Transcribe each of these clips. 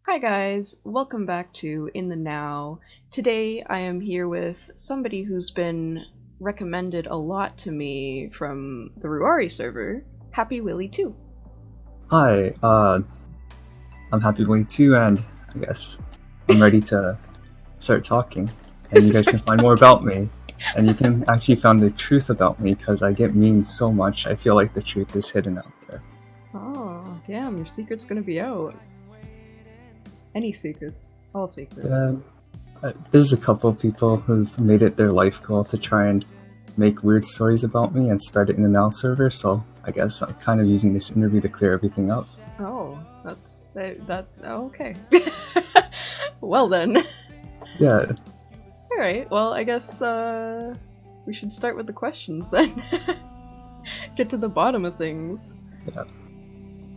Hi guys, welcome back to In the Now. Today I am here with somebody who's been recommended a lot to me from the Ruari server, happywilly2. Hi, I'm happywilly2, and I guess I'm ready to start talking. And you guys can find more about me, and you can actually find the truth about me, because I get memed so much, I feel like the truth is hidden out there. Oh, damn, your secret's gonna be out. Any secrets. All secrets. There's a couple of people who've made it their life goal to try and make weird stories about me and spread it in the Now server, so I guess I'm kind of using this interview to clear everything up. Oh, okay. Well then. Yeah. Alright, well I guess we should start with the questions then. Get to the bottom of things. Yeah.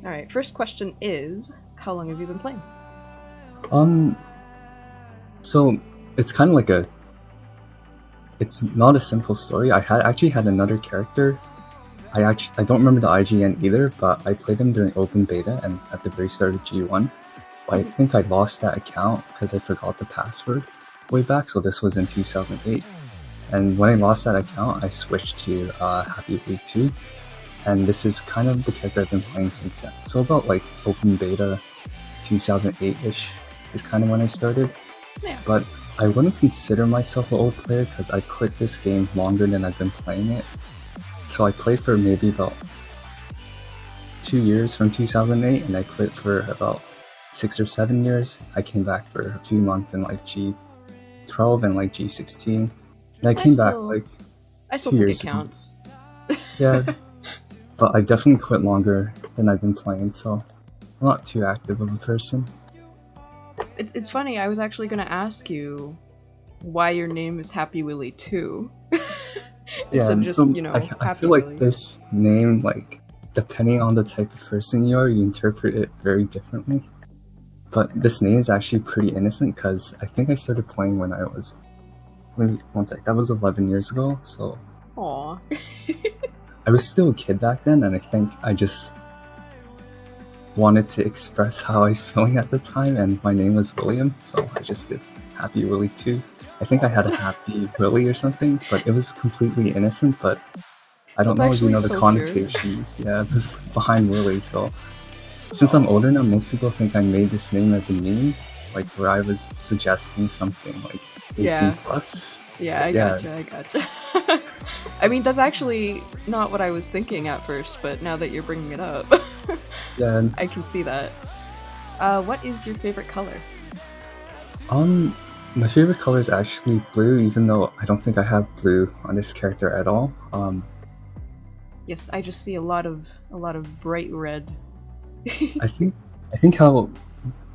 Alright, first question is, how long have you been playing? So it's kind of like it's not a simple story. I actually had another character. I don't remember the IGN either, but I played them during open beta and at the very start of G1. But I think I lost that account because I forgot the password way back, so this was in 2008. And when I lost that account, I switched to happywilly2, and this is kind of the character I've been playing since then. So about like open beta 2008-ish is kind of when I started. Yeah. But I wouldn't consider myself an old player because I quit this game longer than I've been playing it. So I played for maybe about 2 years from 2008, and I quit for about 6 or 7 years. I came back for a few months in like G12 and like G16. And I came back like I still 2 think years it counts. Yeah, but I definitely quit longer than I've been playing, so I'm not too active of a person. It's funny, I was actually gonna ask you why your name is happywilly2. Instead of just, so you know, I feel like this name, like, depending on the type of person you are, you interpret it very differently. But this name is actually pretty innocent because I think I started playing when I was, one sec, that was 11 years ago, so... Aww. I was still a kid back then, and I think I just wanted to express how I was feeling at the time, and my name was William, so I just did happywilly2. I think I had a happy Willy or something, but it was completely innocent, but I don't know if you know the connotations behind Willy, so since I'm older now, most people think I made this name as a meme, like where I was suggesting something like 18 plus. Yeah, I gotcha. I mean, that's actually not what I was thinking at first, but now that you're bringing it up, yeah, I can see that. What is your favorite color? My favorite color is actually blue, even though I don't think I have blue on this character at all. Yes, I just see a lot of bright red. I think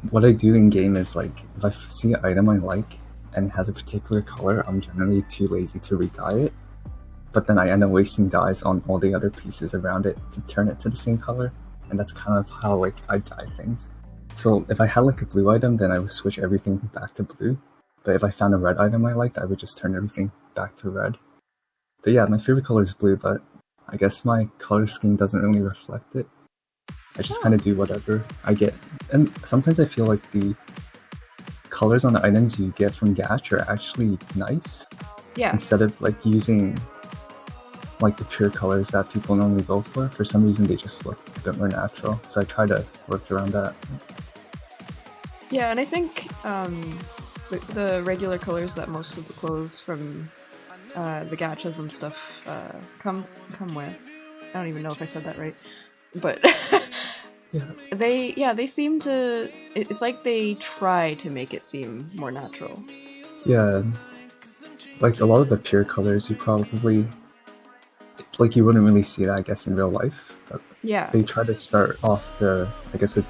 what I do in game is, like, if I see an item I like and it has a particular color, I'm generally too lazy to re-dye it. But then I end up wasting dyes on all the other pieces around it to turn it to the same color, and that's kind of how, like, I dye things. So if I had like a blue item, then I would switch everything back to blue. But if I found a red item I liked, I would just turn everything back to red. But yeah, my favorite color is blue, but I guess my color scheme doesn't really reflect it. I just kind of do whatever I get. And sometimes I feel like the colors on the items you get from Gacha are actually nice. Yeah. Instead of like using like the pure colors that people normally go for. For some reason they just look a bit more natural. So I try to work around that. Yeah, and I think the regular colors that most of the clothes from the gachas and stuff come with. I don't even know if I said that right, but they seem to. It's like they try to make it seem more natural. Yeah, like a lot of the pure colors you probably you wouldn't really see that, I guess, in real life. But yeah, they try to start off the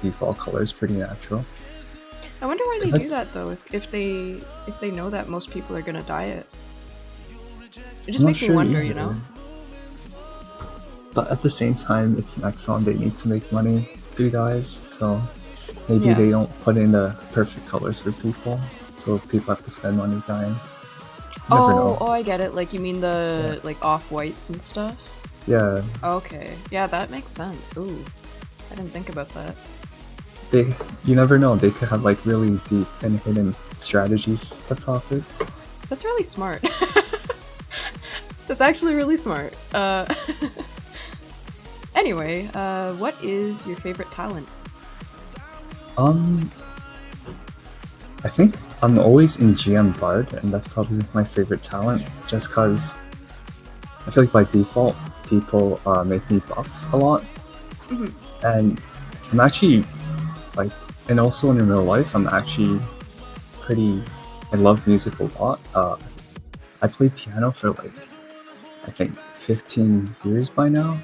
default colors pretty natural. I wonder why they do that though. If they know that most people are gonna dye it, it just makes me wonder, you know. But at the same time, it's Nexon. They need to make money through dyes, so maybe they don't put in the perfect colors for people, so people have to spend money dyeing. Oh, I get it. Like, you mean the like off-whites and stuff? Yeah. Okay. Yeah, that makes sense. Ooh, I didn't think about that. you never know. They could have like really deep and hidden strategies to profit. That's really smart. That's actually really smart. Anyway, what is your favorite talent? I think I'm always in GM Bard, and that's probably my favorite talent, just cause I feel like by default people make me buff a lot, and I'm actually like, and also in real life I'm actually I love music a lot. I played piano for like I think 15 years by now.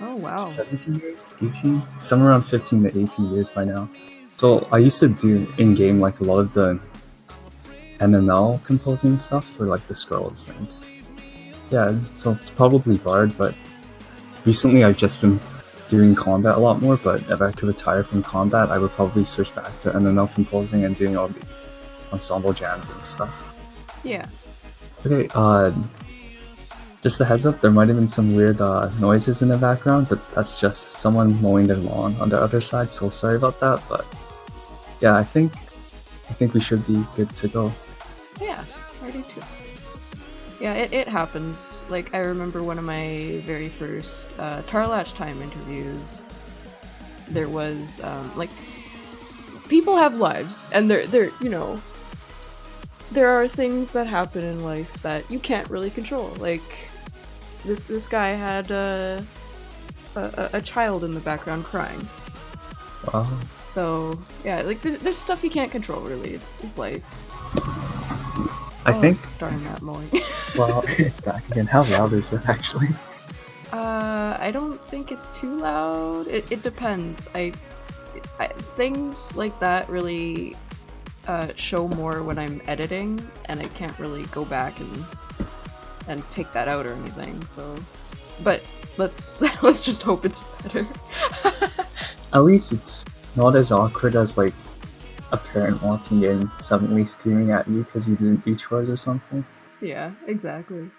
Oh wow. 17 years, 18, somewhere around 15 to 18 years by now. So I used to do in-game like a lot of the MML composing stuff for like the scrolls, and yeah, so it's probably Bard, but recently I've just been doing combat a lot more, but if I could retire from combat, I would probably switch back to MML composing and doing all the ensemble jams and stuff. Yeah. Okay, just a heads up, there might have been some weird noises in the background, but that's just someone mowing their lawn on the other side, so sorry about that, but yeah, I think we should be good to go. Yeah, I do too. Yeah, it happens. Like, I remember one of my very first Tarlach Time interviews. There was, like, people have lives, and they're, you know, there are things that happen in life that you can't really control. Like, this guy had a child in the background crying. Wow. So, yeah, like, there's stuff you can't control, really. It's life. I think. Darn that mowing. Well, it's back again. How loud is it actually? I don't think it's too loud. It depends. Things like that really show more when I'm editing, and I can't really go back and take that out or anything. So, but let's just hope it's better. At least it's not as awkward as like a parent walking in suddenly screaming at you because you didn't do chores or something. Yeah, exactly.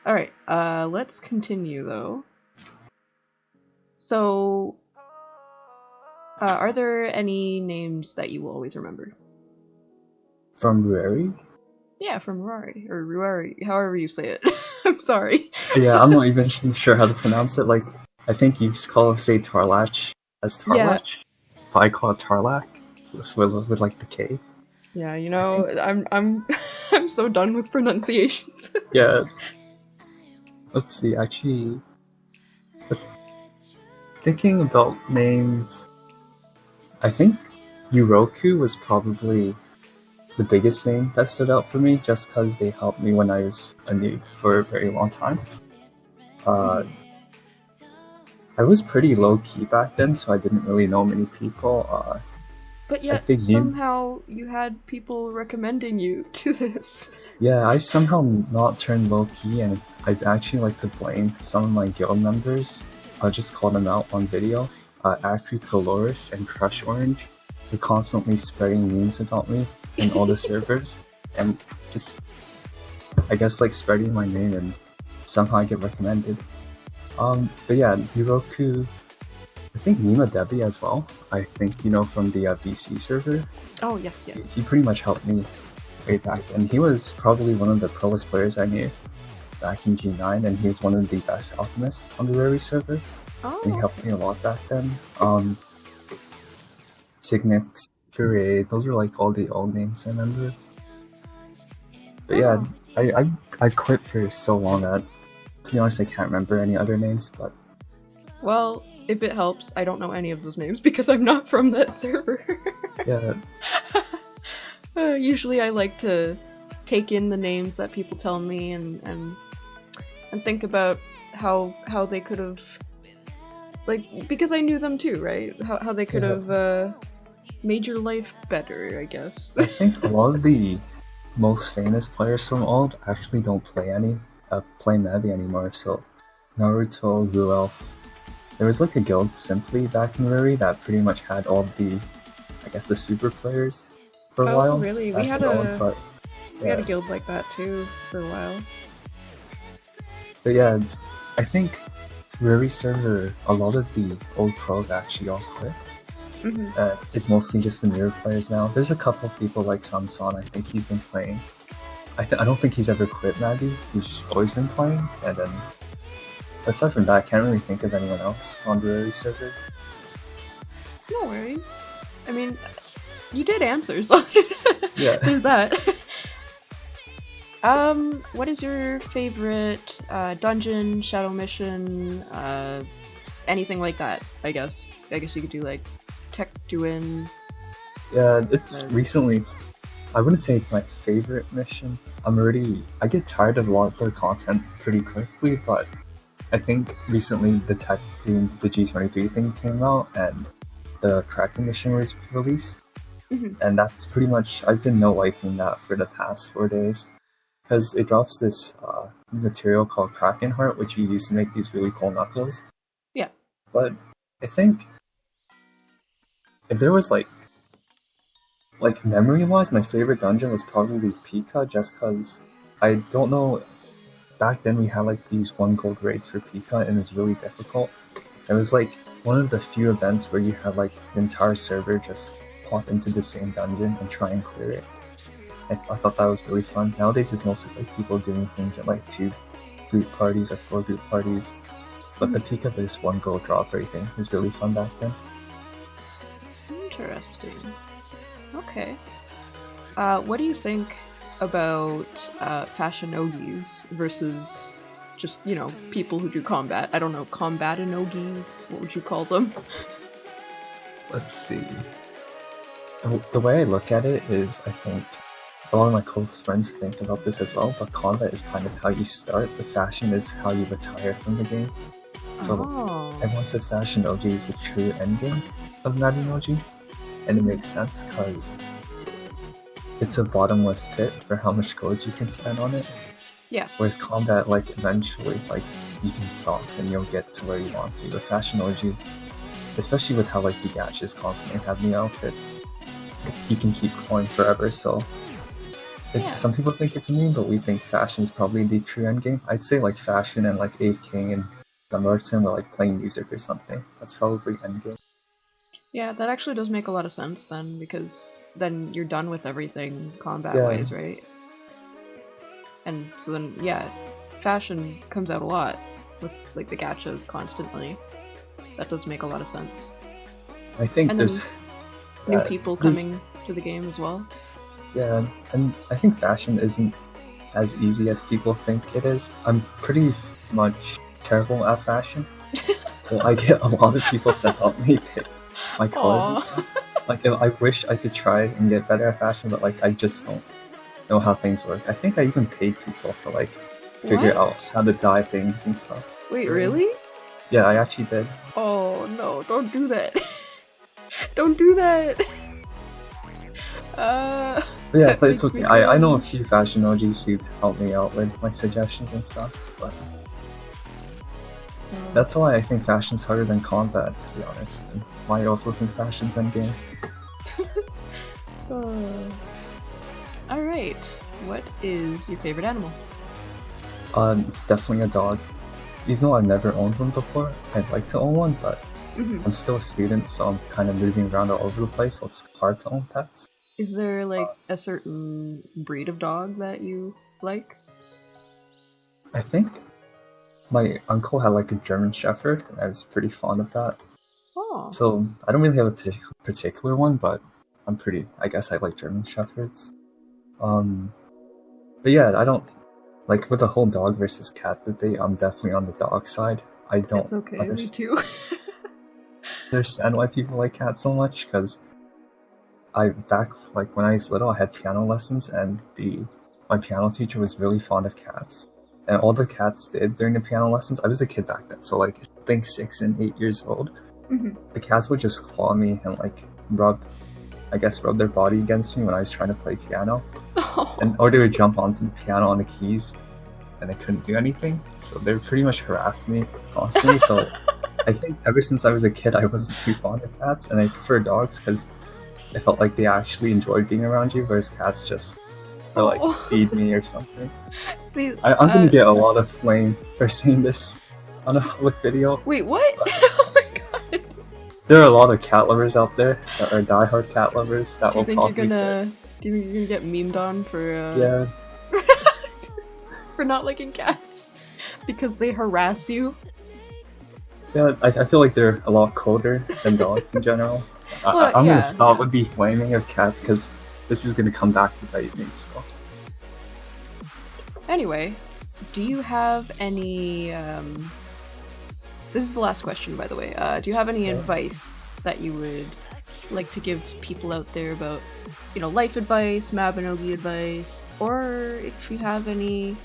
Alright, let's continue though. So, are there any names that you will always remember? From Ruari? Yeah, from Ruari, or Ruari, however you say it. I'm sorry. Yeah, I'm not even sure how to pronounce it. Like, I think you say Tarlach as Tarlach, Yeah. but I call it Tarlach with like the K. Yeah, you know, I'm I'm so done with pronunciations. Yeah. Let's see, actually, thinking about names, I think Yuroku was probably the biggest name that stood out for me, just because they helped me when I was a noob for a very long time. I was pretty low-key back then, so I didn't really know many people. But yet, somehow you had people recommending you to this. Yeah, I somehow not turned low-key, and I'd actually like to blame some of my guild members. I'll just call them out on video. Acri Coloris and Crush Orange. They're constantly spreading memes about me in all the servers, and just, I guess, like spreading my name, and somehow I get recommended. But yeah, Hiroku, I think Nima Devi as well. I think, you know, from the BC server. Oh, yes, yes. He pretty much helped me way back then. He was probably one of the proest players I knew back in G9, and he was one of the best alchemists on the Rary server. Oh. And he helped me a lot back then. Signix, Puree, those were like all the old names I remember. But yeah, I quit for so long that, to be honest, I can't remember any other names, but... Well, if it helps, I don't know any of those names because I'm not from that server. Yeah. Usually I like to take in the names that people tell me and think about how they could have, like, because I knew them too, right? How they could have made your life better, I guess. I think a lot of the most famous players from old actually don't play Navi anymore, so Naruto, Ruelf. There was like a guild Simply back in Rary that pretty much had all the, I guess, the super players for a while. Oh, really? We had a guild like that too for a while. But yeah, I think Rary server, a lot of the old pros actually all quit. It's mostly just the newer players now. There's a couple people like Samson, I think he's been playing. I don't think he's ever quit Maddie. He's just always been playing. And then aside from that, I can't really think of anyone else on the early server. No worries. I mean, you did answer, so Yeah. there's that. What is your favorite dungeon, shadow mission, anything like that? I guess you could do like tech doing. Yeah, I wouldn't say it's my favorite mission. I get tired of a lot of the content pretty quickly, but I think recently the tech doing the G23 thing came out and the Kraken mission was released. And that's pretty much, I've been no-lifing that for the past 4 days. Because it drops this material called Kraken Heart, which you use to make these really cool knuckles. Yeah. But I think if there was like memory-wise, my favorite dungeon was probably Pika, just because I don't know. Back then we had like these 1 gold raids for Pika, and it was really difficult. It was like one of the few events where you had like the entire server just pop into the same dungeon and try and clear it. I thought that was really fun. Nowadays it's mostly like people doing things at like 2 group parties or 4 group parties. But the peak of this 1 gold drop rate thing was really fun back then. Interesting. Okay. What do you think about Passionogis versus just, people who do combat? I don't know, combatinogis? What would you call them? Let's see. The way I look at it is, I think a lot of my close friends think about this as well, but combat is kind of how you start, but fashion is how you retire from the game. So everyone says Fashionogi is the true endgame of Mabinogi, and it makes sense because it's a bottomless pit for how much gold you can spend on it. Yeah. Whereas combat, like eventually, like you can stop and you'll get to where you want to. With Fashionogi, especially with how like the gaches constantly have new outfits, you can keep going forever. So some people think it's a meme, but we think fashion is probably the true endgame. I'd say like fashion and like Ave King and Dumbarton were like playing music or something. That's probably endgame. Yeah, that actually does make a lot of sense then, because then you're done with everything combat-wise, right? And so then, fashion comes out a lot with like the gachas constantly. That does make a lot of sense. I think and there's new people coming to the game as well. Yeah, and I think fashion isn't as easy as people think it is. I'm pretty much terrible at fashion, so I get a lot of people to help me pick my colors and stuff. Like, I wish I could try and get better at fashion, but like I just don't know how things work. I think I even paid people to like figure out how to dye things and stuff. Wait, really? Yeah, I actually did. Oh no, don't do that. Don't do that. Yeah, but it's okay. I know a few fashion OGs who help me out with my suggestions and stuff, but that's why I think fashion's harder than combat, to be honest, and why I also think fashion's endgame. Alright, what is your favorite animal? It's definitely a dog. Even though I've never owned one before, I'd like to own one, but I'm still a student, so I'm kind of moving around all over the place, so it's hard to own pets. Is there like a certain breed of dog that you like? I think my uncle had like a German Shepherd, and I was pretty fond of that. Oh. So I don't really have a particular one, but I guess I like German Shepherds. But yeah, I don't, like with the whole dog versus cat debate, I'm definitely on the dog side. I don't It's okay, me too. understand why people like cats so much, because when I was little, I had piano lessons, and my piano teacher was really fond of cats. And all the cats did during the piano lessons, I was a kid back then, so like I think 6 and 8 years old, the cats would just claw me and like rub their body against me when I was trying to play piano. Or they would jump onto the piano on the keys, and I couldn't do anything. So they pretty much harassed me constantly. So I think ever since I was a kid, I wasn't too fond of cats, and I prefer dogs because I felt like they actually enjoyed being around you, whereas cats just like feed me or something. See, I'm gonna get a lot of flame for saying this on a public video. Wait, what? Oh my god. There are a lot of cat lovers out there that are diehard cat lovers that Do you will think you're probably say, gonna? Do you think you're gonna get memed on for yeah, for not liking cats because they harass you? yeah. I feel like they're a lot colder than dogs in general. Well, I'm gonna yeah. stop with the blaming of cats because this is gonna come back to bite me. So Anyway, do you have any? This is the last question, by the way. Do you have any Yeah. advice that you would like to give to people out there about, life advice, Mabinogi advice, or if you have any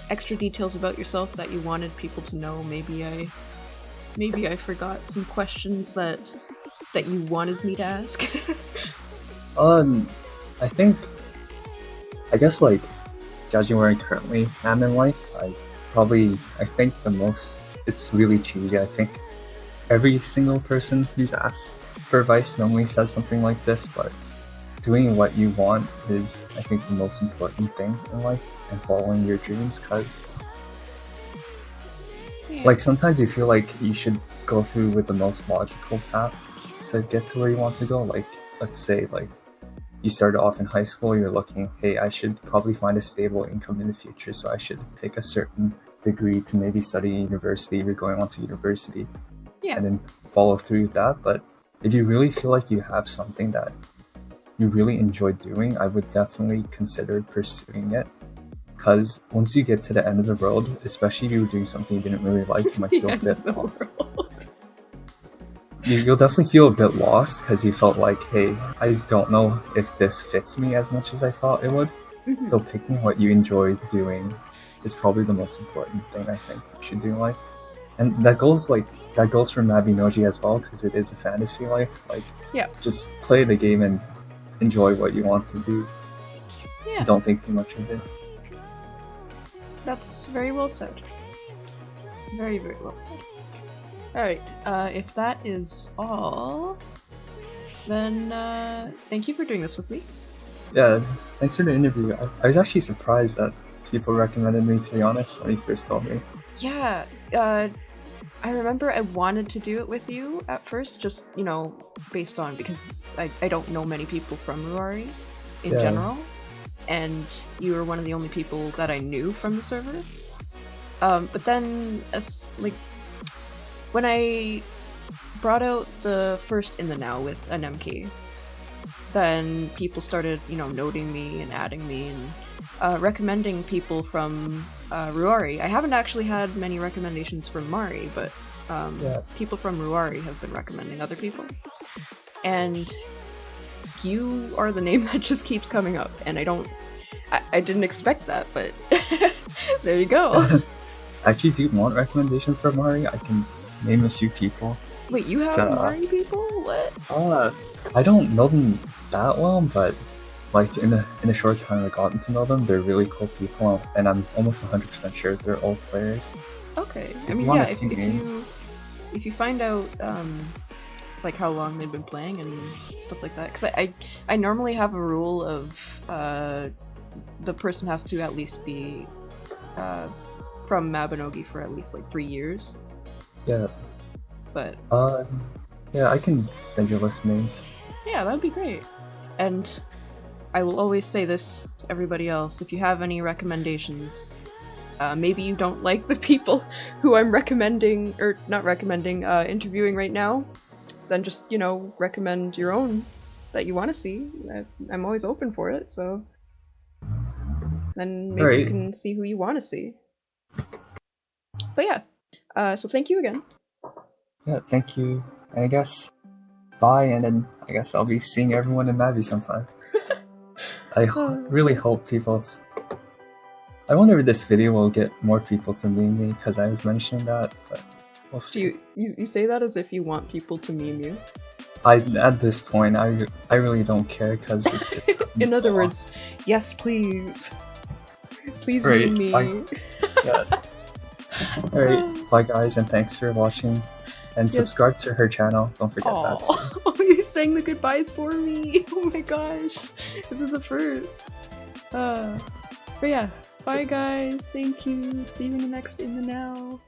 extra details about yourself that you wanted people to know? Maybe I forgot some questions that you wanted me to ask. I think I guess like judging where I currently am in life, I think the most it's really cheesy. I think every single person who's asked for advice normally says something like this, but doing what you want is, I think, the most important thing in life, and following your dreams. Because Yeah. like sometimes you feel like you should go through with the most logical path to get to where you want to go. Like let's say like you started off in high school, you're looking, hey, I should probably find a stable income in the future, so I should pick a certain degree to maybe study university if you're going on to university, Yeah. and then follow through with that. But if you really feel like you have something that you really enjoy doing, I would definitely consider pursuing it. Because once you get to the end of the road, especially if you were doing something you didn't really like, you might feel a bit lost. You'll definitely feel a bit lost because you felt like, hey, I don't know if this fits me as much as I thought it would. Mhm. So picking what you enjoyed doing is probably the most important thing I think you should do in life. And that goes for Mabinogi as well, because it is a fantasy life. Like, Yeah. just play the game and enjoy what you want to do. Yeah. Don't think too much of it. That's very well said. Very, very well said. Alright, if that is all, then thank you for doing this with me. Yeah, thanks for the interview. I was actually surprised that people recommended me, to be honest, when you first told me. Yeah, I remember I wanted to do it with you at first, just, based on, because I don't know many people from Ruari in Yeah. general, and you were one of the only people that I knew from the server. But then, when I brought out the first In the Now with an MK, then people started, noting me and adding me and recommending people from Ruari. I haven't actually had many recommendations from Mari, but people from Ruari have been recommending other people. And you are the name that just keeps coming up, and I didn't expect that, but there you go. Actually, do you want recommendations for Mari? I can name a few people. Wait, you have Mari people? What? I don't know them that well, but like in a short time I've gotten to know them. They're really cool people, and I'm almost 100% sure they're old players. Okay. If I mean, you want yeah, a few names. if you find out like how long they've been playing and stuff like that, because I normally have a rule of the person has to at least be from Mabinogi for at least like 3 years. Yeah. But yeah, I can send you a list of names. Yeah, that would be great. And I will always say this to everybody else: if you have any recommendations, maybe you don't like the people who I'm recommending, or not recommending, interviewing right now, then just, recommend your own that you want to see. I'm always open for it, so then maybe you can see who you want to see. But yeah, so thank you again. Yeah, thank you. And I guess bye, and then I guess I'll be seeing everyone in Mavi sometime. I really hope I wonder if this video will get more people to meme me, because I was mentioning that, but we'll see. You say that as if you want people to meme you? At this point, I really don't care, because it's just in other words, yes, please. Please meme me. Bye. Yeah. Alright, bye guys, and thanks for watching. And subscribe to her channel, don't forget that too. Oh, you're saying the goodbyes for me! Oh my gosh, this is a first. But yeah, bye guys, thank you, see you in the next In the Now.